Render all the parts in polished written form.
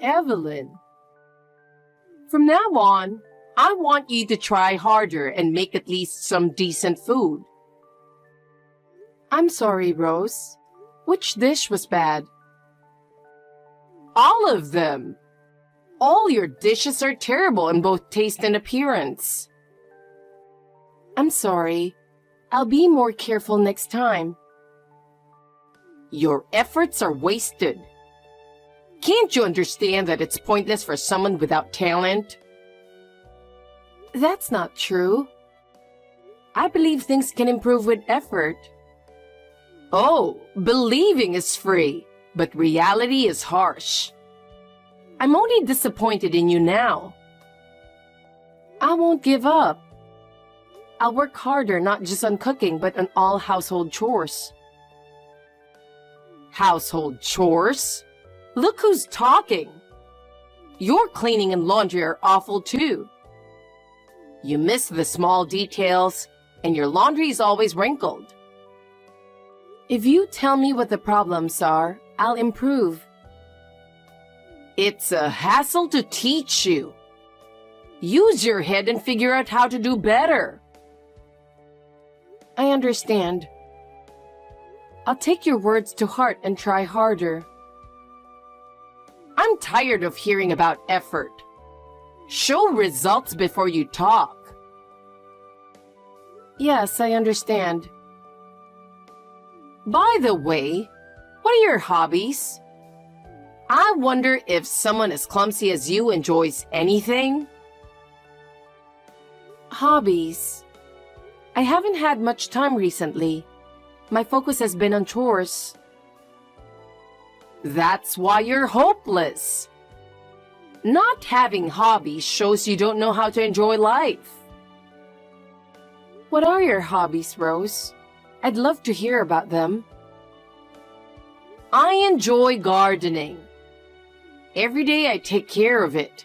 Evelyn, from now on, I want you to try harder and make at least some decent food. I'm sorry, Rose. Which dish was bad? All of them. All your dishes are terrible in both taste and appearance. I'm sorry. I'll be more careful next time. Your efforts are wasted. Can't you understand that it's pointless for someone without talent? That's not true. I believe things can improve with effort. Oh, believing is free, but reality is harsh. I'm only disappointed in you now. I won't give up. I'll work harder not just on cooking, but on all household chores. Household chores? Look who's talking. Your cleaning and laundry are awful too. You miss the small details, and your laundry is always wrinkled. If you tell me what the problems are, I'll improve. It's a hassle to teach you. Use your head and figure out how to do better. I understand. I'll take your words to heart and try harder. I'm tired of hearing about effort. Show results before you talk. Yes, I understand. By the way, what are your hobbies? I wonder if someone as clumsy as you enjoys anything. Hobbies. I haven't had much time recently. My focus has been on chores. That's why you're hopeless. Not having hobbies shows you don't know how to enjoy life. What are your hobbies, Rose? I'd love to hear about them. I enjoy gardening. Every day I take care of it,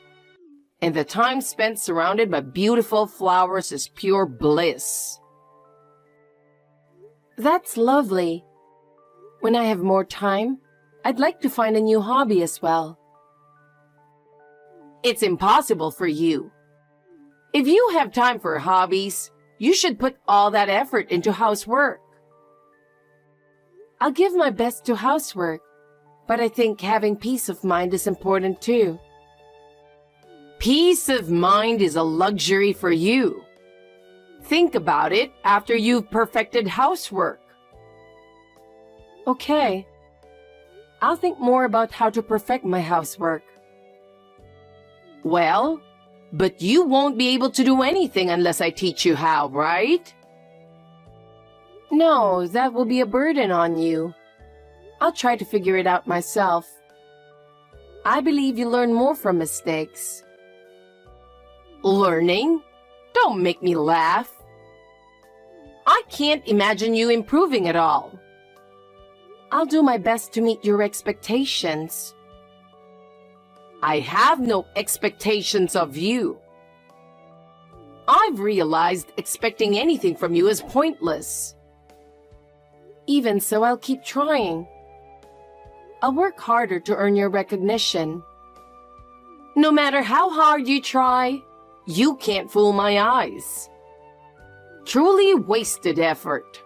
and the time spent surrounded by beautiful flowers is pure bliss. That's lovely. When I have more time, I'd like to find a new hobby as well. It's impossible for you. If you have time for hobbies, you should put all that effort into housework. I'll give my best to housework, but I think having peace of mind is important too. Peace of mind is a luxury for you. Think about it after you've perfected housework. Okay. I'll think more about how to perfect my housework. Well, but you won't be able to do anything unless I teach you how, right? No, that will be a burden on you. I'll try to figure it out myself. I believe you learn more from mistakes. Learning? Don't make me laugh. I can't imagine you improving at all. I'll do my best to meet your expectations. I have no expectations of you. I've realized expecting anything from you is pointless. Even so, I'll keep trying. I'll work harder to earn your recognition. No matter how hard you try, you can't fool my eyes. Truly wasted effort.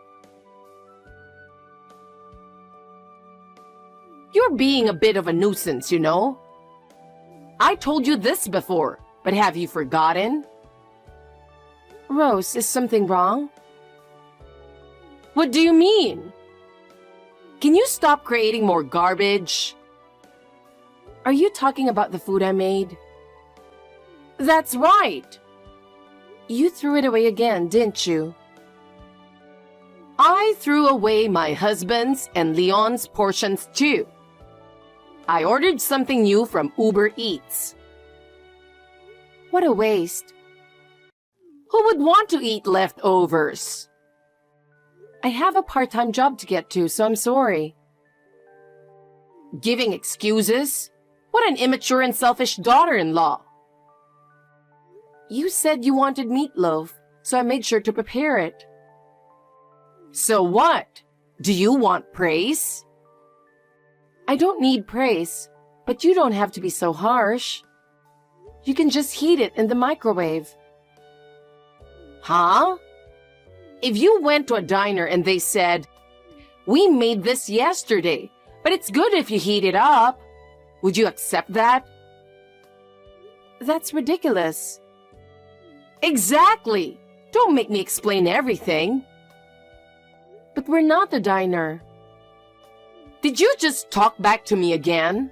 You're being a bit of a nuisance, you know. I told you this before, but have you forgotten? Rose, is something wrong? What do you mean? Can you stop creating more garbage? Are you talking about the food I made? That's right. You threw it away again, didn't you? I threw away my husband's and Leon's portions too. I ordered something new from Uber Eats. What a waste. Who would want to eat leftovers? I have a part-time job to get to, so I'm sorry. Giving excuses? What an immature and selfish daughter-in-law. You said you wanted meatloaf, so I made sure to prepare it. So what? Do you want praise? I don't need praise. But you don't have to be so harsh. You can just heat it in the microwave. Huh? If you went to a diner and they said, "We made this yesterday, but it's good if you heat it up," would you accept that? That's ridiculous. Exactly. Don't make me explain everything. But we're not a diner. Did you just talk back to me again?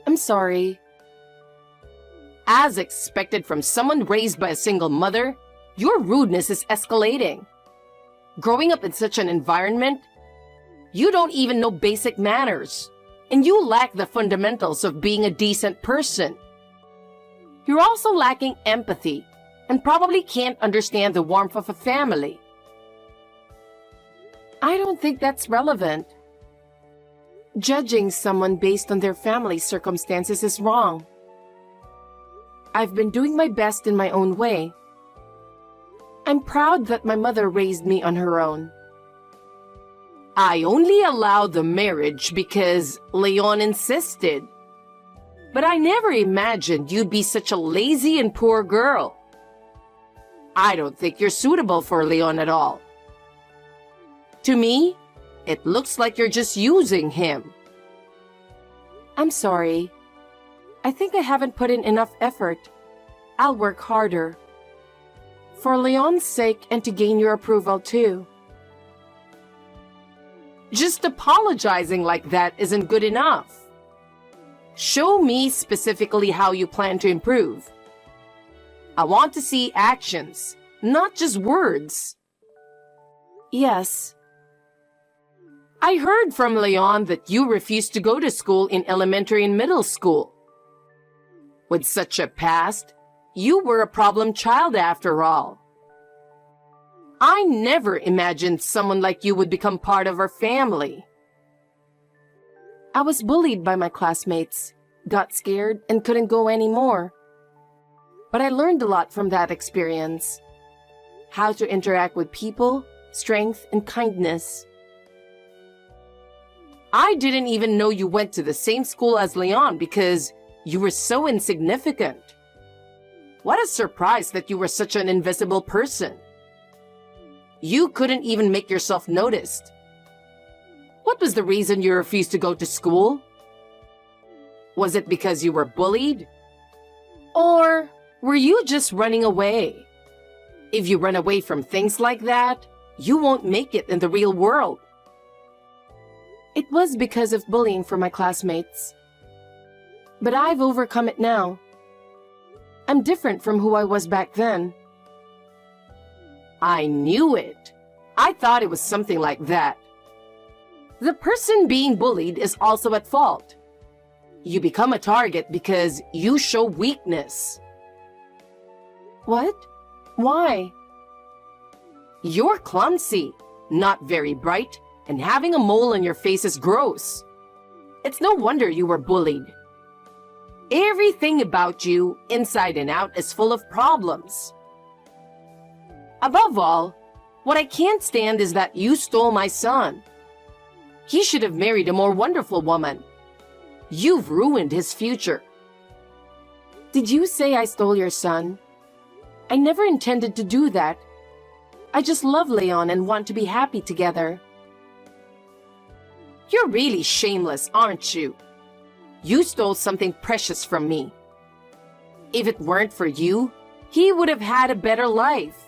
I'm sorry. As expected from someone raised by a single mother, your rudeness is escalating. Growing up in such an environment, you don't even know basic manners, and you lack the fundamentals of being a decent person. You're also lacking empathy and probably can't understand the warmth of a family. I don't think that's relevant. Judging someone based on their family circumstances is wrong. I've been doing my best in my own way. I'm proud that my mother raised me on her own. I only allowed the marriage because Leon insisted. But I never imagined you'd be such a lazy and poor girl. I don't think you're suitable for Leon at all. To me, it looks like you're just using him. I'm sorry. I think I haven't put in enough effort. I'll work harder. For Leon's sake and to gain your approval too. Just apologizing like that isn't good enough. Show me specifically how you plan to improve. I want to see actions, not just words. Yes. I heard from Leon that you refused to go to school in elementary and middle school. With such a past, you were a problem child after all. I never imagined someone like you would become part of our family. I was bullied by my classmates, got scared, and couldn't go anymore. But I learned a lot from that experience. How to interact with people, strength, and kindness. I didn't even know you went to the same school as Leon because you were so insignificant. What a surprise that you were such an invisible person. You couldn't even make yourself noticed. What was the reason you refused to go to school? Was it because you were bullied? Or were you just running away? If you run away from things like that, you won't make it in the real world. It was because of bullying from my classmates. But I've overcome it now. I'm different from who I was back then. I knew it. I thought it was something like that. The person being bullied is also at fault. You become a target because you show weakness. What? Why? You're clumsy, not very bright, and having a mole on your face is gross. It's no wonder you were bullied. Everything about you, inside and out, is full of problems. Above all, what I can't stand is that you stole my son. He should have married a more wonderful woman. You've ruined his future. Did you say I stole your son? I never intended to do that. I just love Leon and want to be happy together. You're really shameless, aren't you? You stole something precious from me. If it weren't for you, he would have had a better life.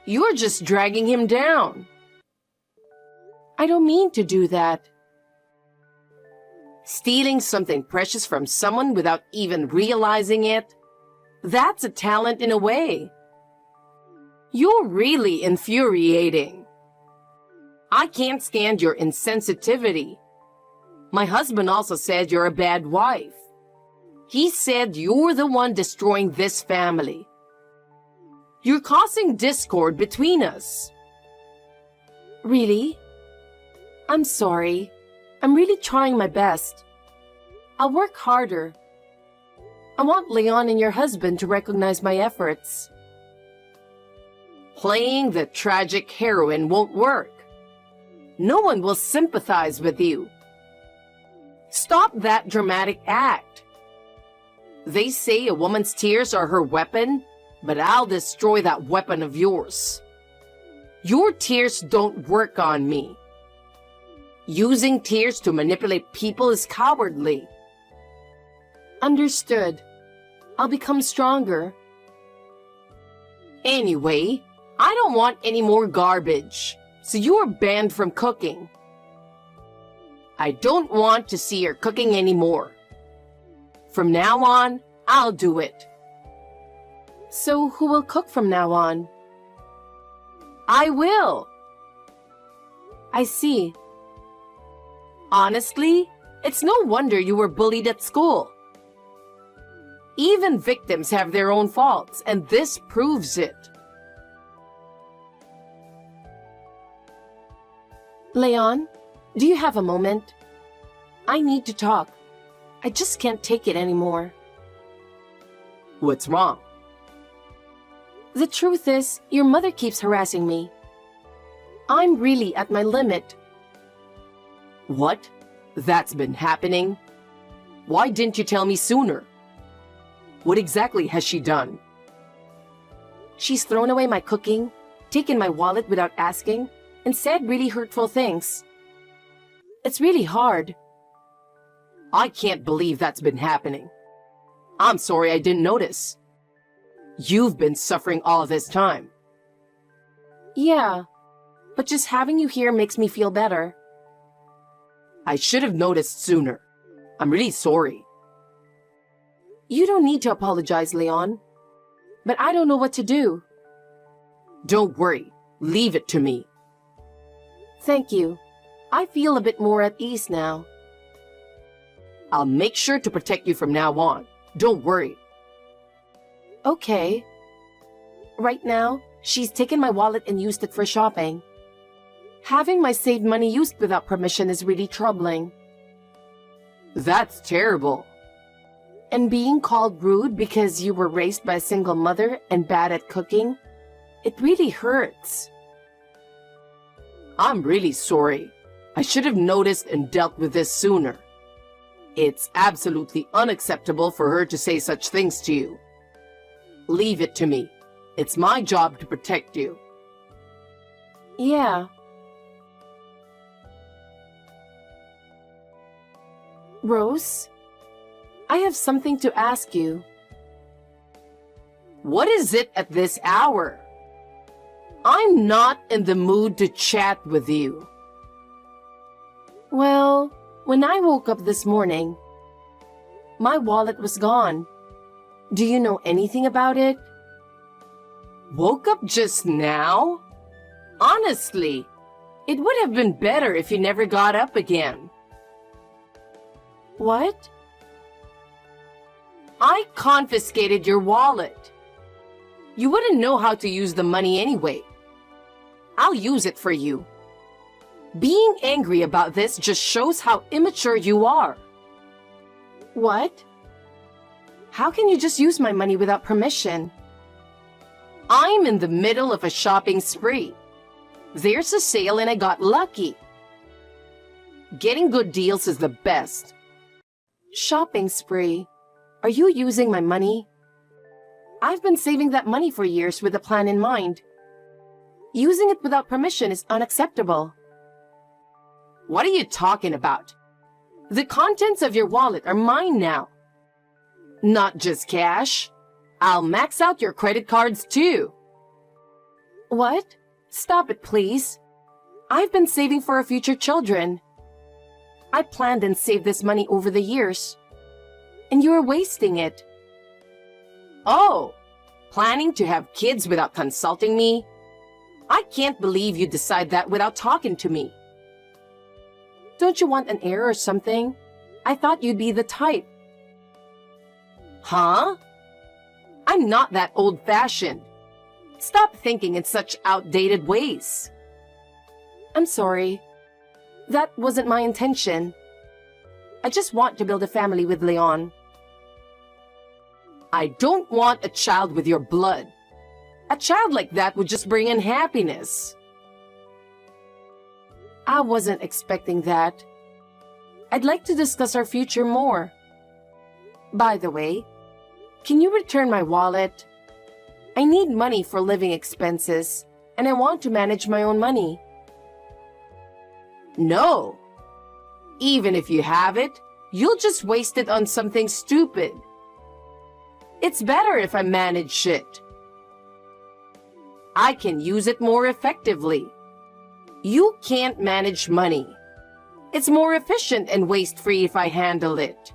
You're just dragging him down. I don't mean to do that. Stealing something precious from someone without even realizing it, that's a talent in a way. You're really infuriating. I can't stand your insensitivity. My husband also said you're a bad wife. He said you're the one destroying this family. You're causing discord between us. Really? I'm sorry. I'm really trying my best. I'll work harder. I want Leon and your husband to recognize my efforts. Playing the tragic heroine won't work. No one will sympathize with you. Stop that dramatic act. They say a woman's tears are her weapon, but I'll destroy that weapon of yours. Your tears don't work on me. Using tears to manipulate people is cowardly. Understood. I'll become stronger. Anyway, I don't want any more garbage, so you are banned from cooking. I don't want to see your cooking anymore. From now on, I'll do it. So who will cook from now on? I will. I see. Honestly, it's no wonder you were bullied at school. Even victims have their own faults, and this proves it. Leon, do you have a moment? I need to talk. I just can't take it anymore. What's wrong? The truth is, your mother keeps harassing me. I'm really at my limit. What? That's been happening? Why didn't you tell me sooner? What exactly has she done? She's thrown away my cooking, taken my wallet without asking, and said really hurtful things. It's really hard. I can't believe that's been happening. I'm sorry I didn't notice. You've been suffering all this time. Yeah, but just having you here makes me feel better. I should have noticed sooner. I'm really sorry. You don't need to apologize, Leon. But I don't know what to do. Don't worry. Leave it to me. Thank you. I feel a bit more at ease now. I'll make sure to protect you from now on. Don't worry. Okay. Right now, she's taken my wallet and used it for shopping. Having my saved money used without permission is really troubling. That's terrible. And being called rude because you were raised by a single mother and bad at cooking, it really hurts. I'm really sorry. I should have noticed and dealt with this sooner. It's absolutely unacceptable for her to say such things to you. Leave it to me. It's my job to protect you. Yeah. Rose, I have something to ask you. What is it at this hour? I'm not in the mood to chat with you. Well, when I woke up this morning, my wallet was gone. Do you know anything about it? Woke up just now? Honestly, it would have been better if you never got up again. What? I confiscated your wallet. You wouldn't know how to use the money anyway. I'll use it for you. Being angry about this just shows how immature you are. What? How can you just use my money without permission? I'm in the middle of a shopping spree. There's a sale and I got lucky. Getting good deals is the best. Shopping spree? Are you using my money? I've been saving that money for years with a plan in mind. Using it without permission is unacceptable. What are you talking about? The contents of your wallet are mine now. Not just cash. I'll max out your credit cards too. What? Stop it, please. I've been saving for our future children. I planned and saved this money over the years. And you're wasting it. Oh, planning to have kids without consulting me? I can't believe you decide that without talking to me. Don't you want an heir or something? I thought you'd be the type. Huh? I'm not that old-fashioned. Stop thinking in such outdated ways. I'm sorry. That wasn't my intention. I just want to build a family with Leon. I don't want a child with your blood. A child like that would just bring in happiness. I wasn't expecting that. I'd like to discuss our future more. By the way, can you return my wallet? I need money for living expenses, and I want to manage my own money. No. Even if you have it, you'll just waste it on something stupid. It's better if I manage it. I can use it more effectively. You can't manage money. It's more efficient and waste-free if I handle it.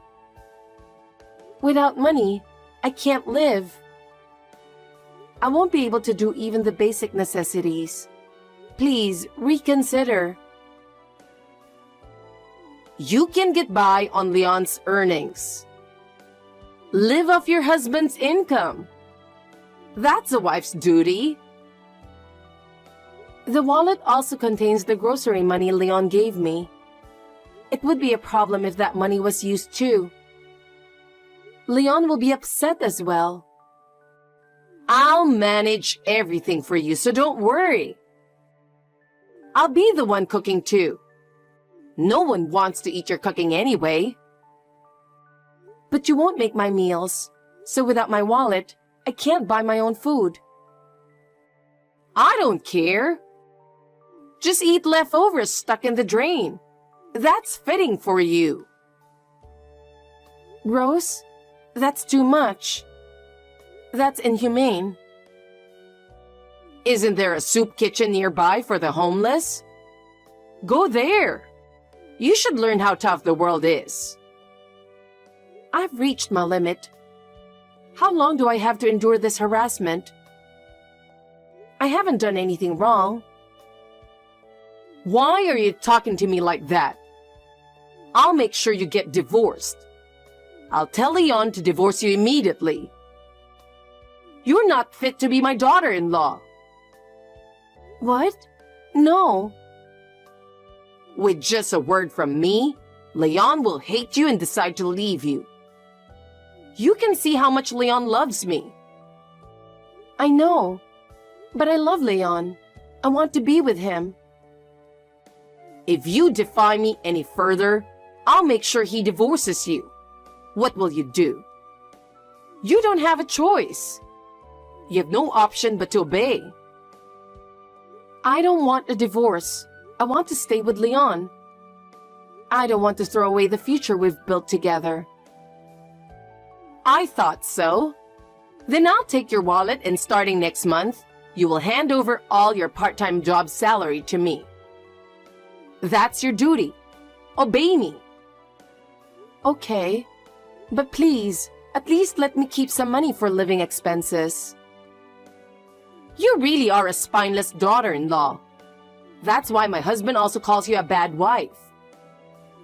Without money, I can't live. I won't be able to do even the basic necessities. Please reconsider. You can get by on Leon's earnings. Live off your husband's income. That's a wife's duty. The wallet also contains the grocery money Leon gave me. It would be a problem if that money was used too. Leon will be upset as well. I'll manage everything for you, so don't worry. I'll be the one cooking too. No one wants to eat your cooking anyway. But you won't make my meals, so without my wallet, I can't buy my own food. I don't care. Just eat leftovers stuck in the drain. That's fitting for you. Rose, that's too much. That's inhumane. Isn't there a soup kitchen nearby for the homeless? Go there. You should learn how tough the world is. I've reached my limit. How long do I have to endure this harassment? I haven't done anything wrong. Why are you talking to me like that? I'll make sure you get divorced. I'll tell Leon to divorce you immediately. You're not fit to be my daughter-in-law. What? No. With just a word from me, Leon will hate you and decide to leave you. You can see how much Leon loves me. I know, but I love Leon. I want to be with him. If you defy me any further, I'll make sure he divorces you. What will you do? You don't have a choice. You have no option but to obey. I don't want a divorce. I want to stay with Leon. I don't want to throw away the future we've built together. I thought so. Then I'll take your wallet and starting next month, you will hand over all your part-time job salary to me. That's your duty. Obey me. Okay, but please, at least let me keep some money for living expenses. You really are a spineless daughter-in-law. That's why my husband also calls you a bad wife.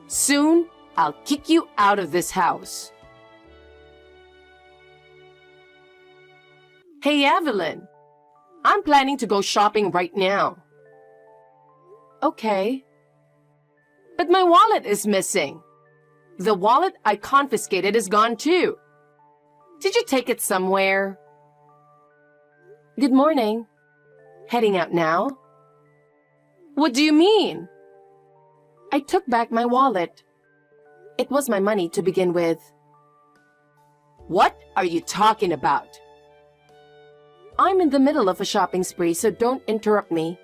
Soon, I'll kick you out of this house. Hey, Evelyn. I'm planning to go shopping right now. Okay. But my wallet is missing. The wallet I confiscated is gone too. Did you take it somewhere? Good morning. Heading out now? What do you mean? I took back my wallet. It was my money to begin with. What are you talking about? I'm in the middle of a shopping spree, so don't interrupt me.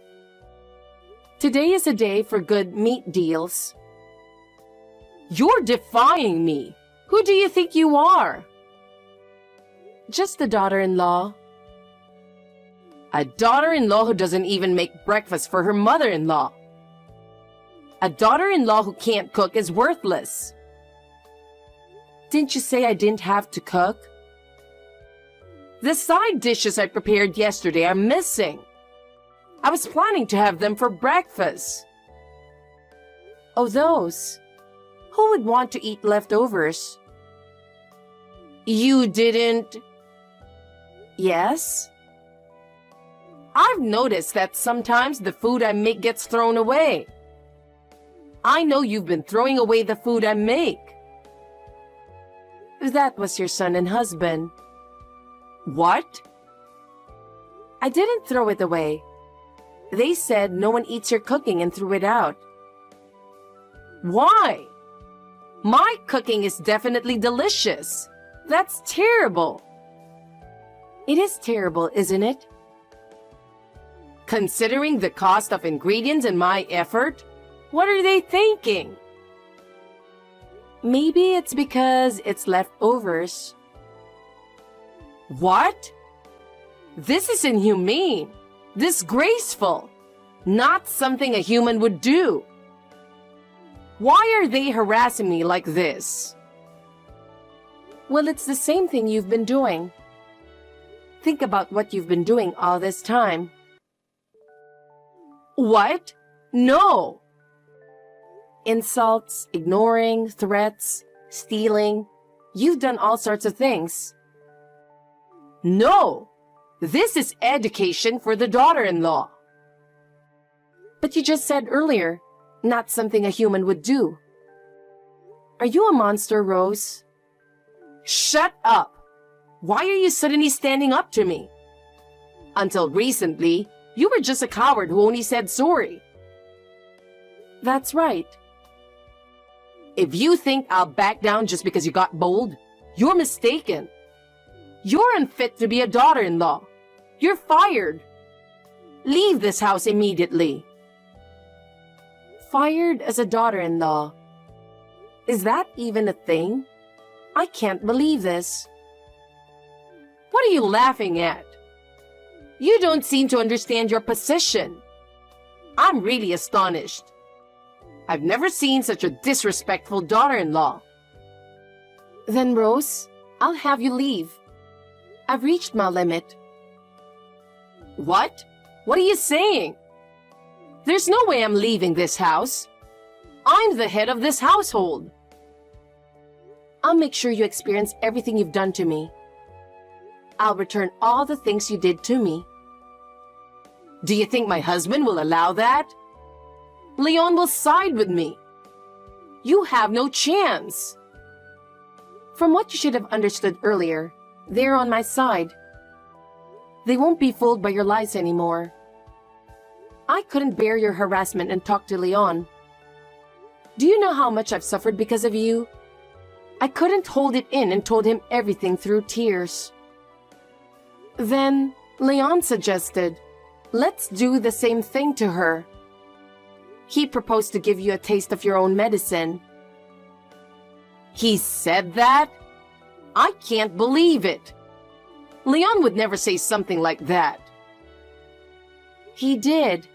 Today is a day for good meat deals. You're defying me. Who do you think you are? Just a daughter-in-law. A daughter-in-law who doesn't even make breakfast for her mother-in-law. A daughter-in-law who can't cook is worthless. Didn't you say I didn't have to cook? The side dishes I prepared yesterday are missing. I was planning to have them for breakfast. Oh, those. Who would want to eat leftovers? You didn't... Yes? I've noticed that sometimes the food I make gets thrown away. I know you've been throwing away the food I make. That was your son and husband. What? I didn't throw it away. They said no one eats your cooking and threw it out. Why? My cooking is definitely delicious. That's terrible. It is terrible, isn't it? Considering the cost of ingredients and my effort, what are they thinking? Maybe it's because it's leftovers. What? This is inhumane, disgraceful, not something a human would do. Why are they harassing me like this? Well, it's the same thing you've been doing. Think about what you've been doing all this time. What? No! Insults, ignoring, threats, stealing. You've done all sorts of things. No! This is education for the daughter-in-law. But you just said earlier, not something a human would do. Are you a monster, Rose? Shut up! Why are you suddenly standing up to me? Until recently, you were just a coward who only said sorry. That's right. If you think I'll back down just because you got bold, you're mistaken. You're unfit to be a daughter-in-law. You're fired. Leave this house immediately. Fired as a daughter-in-law. Is that even a thing? I can't believe this. What are you laughing at? You don't seem to understand your position. I'm really astonished. I've never seen such a disrespectful daughter-in-law. Then, Rose, I'll have you leave. I've reached my limit. What? What are you saying? There's no way I'm leaving this house. I'm the head of this household. I'll make sure you experience everything you've done to me. I'll return all the things you did to me. Do you think my husband will allow that? Leon will side with me. You have no chance. From what you should have understood earlier, they're on my side. They won't be fooled by your lies anymore. I couldn't bear your harassment and talk to Leon. Do you know how much I've suffered because of you? I couldn't hold it in and told him everything through tears. Then Leon suggested, let's do the same thing to her. He proposed to give you a taste of your own medicine. He said that? I can't believe it. Leon would never say something like that. He did.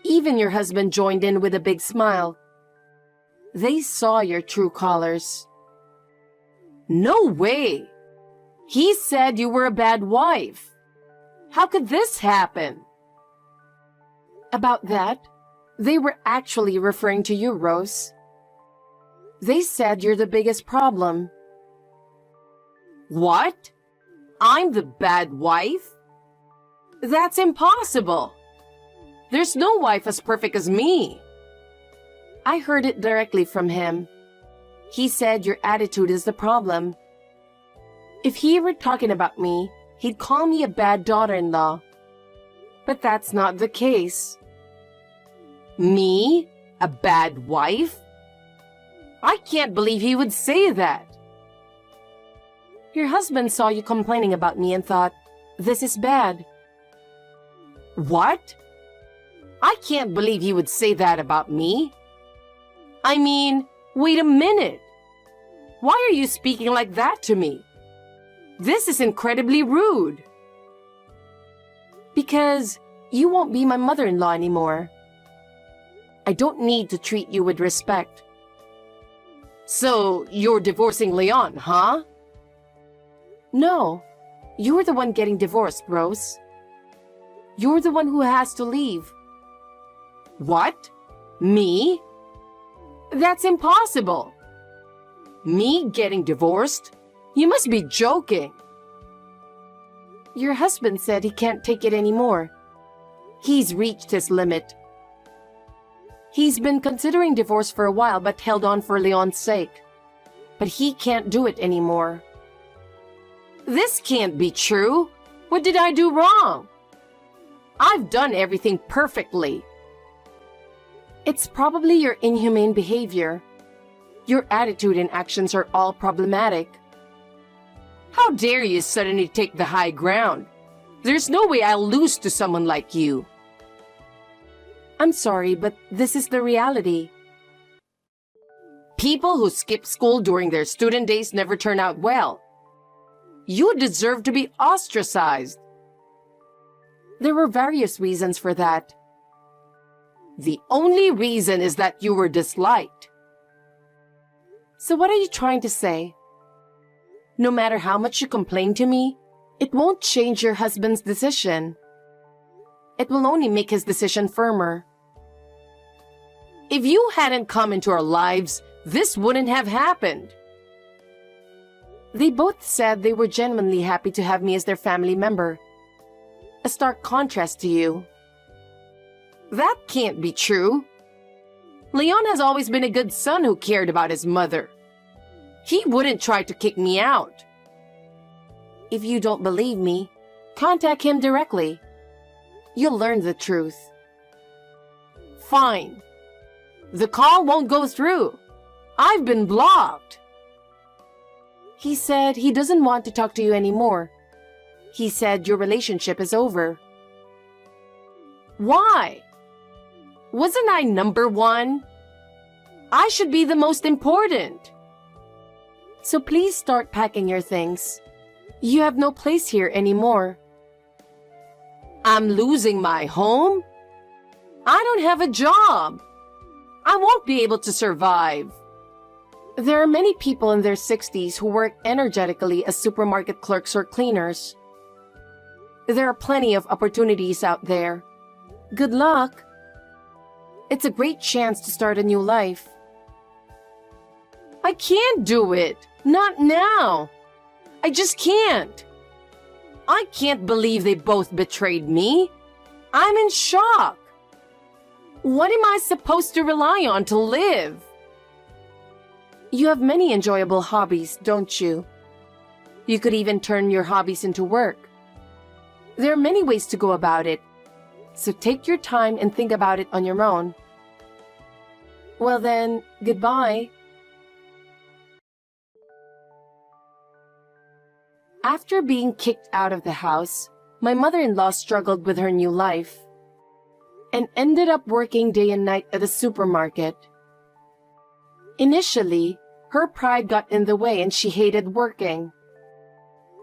Even your husband joined in with a big smile. They saw your true colors. No way! He said you were a bad wife. How could this happen? About that, they were actually referring to you, Rose. They said you're the biggest problem. What? I'm the bad wife? That's impossible. There's no wife as perfect as me. I heard it directly from him. He said your attitude is the problem. If he were talking about me, he'd call me a bad daughter-in-law. But that's not the case. Me? A bad wife? I can't believe he would say that. Your husband saw you complaining about me and thought, this is bad. What? I can't believe he would say that about me. I mean, wait a minute. Why are you speaking like that to me? This is incredibly rude. Because you won't be my mother-in-law anymore. I don't need to treat you with respect. So, you're divorcing Leon, huh? No, you're the one getting divorced, Rose. You're the one who has to leave. What? Me? That's impossible. Me getting divorced? You must be joking. Your husband said he can't take it anymore. He's reached his limit. He's been considering divorce for a while but held on for Leon's sake. But he can't do it anymore. This can't be true. What did I do wrong? I've done everything perfectly. It's probably your inhumane behavior. Your attitude and actions are all problematic. How dare you suddenly take the high ground? There's no way I'll lose to someone like you. I'm sorry, but this is the reality. People who skip school during their student days never turn out well. You deserve to be ostracized. There were various reasons for that. The only reason is that you were disliked. So what are you trying to say? No matter how much you complain to me, it won't change your husband's decision. It will only make his decision firmer. If you hadn't come into our lives, this wouldn't have happened. They both said they were genuinely happy to have me as their family member. A stark contrast to you. That can't be true. Leon has always been a good son who cared about his mother. He wouldn't try to kick me out. If you don't believe me, contact him directly. You'll learn the truth. Fine. The call won't go through. I've been blocked. He said he doesn't want to talk to you anymore. He said your relationship is over. Why? Wasn't I number one? I should be the most important. So please start packing your things. You have no place here anymore. I'm losing my home? I don't have a job. I won't be able to survive. There are many people in their 60s who work energetically as supermarket clerks or cleaners. There are plenty of opportunities out there. Good luck. It's a great chance to start a new life. I can't do it. Not now. I just can't. I can't believe they both betrayed me. I'm in shock. What am I supposed to rely on to live? You have many enjoyable hobbies, don't you? You could even turn your hobbies into work. There are many ways to go about it, so take your time and think about it on your own. Well then, goodbye. After being kicked out of the house, my mother-in-law struggled with her new life and ended up working day and night at a supermarket. Initially, her pride got in the way and she hated working.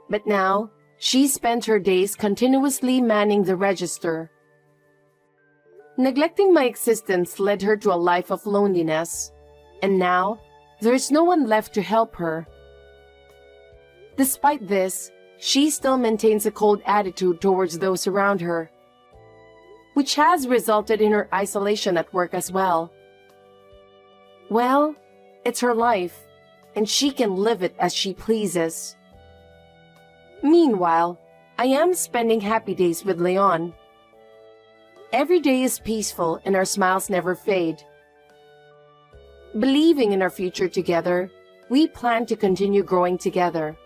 But now, she spent her days continuously manning the register. Neglecting my existence led her to a life of loneliness, and now, there is no one left to help her. Despite this, she still maintains a cold attitude towards those around her, which has resulted in her isolation at work as well. Well, it's her life, and she can live it as she pleases. Meanwhile, I am spending happy days with Leon. Every day is peaceful and our smiles never fade. Believing in our future together, we plan to continue growing together.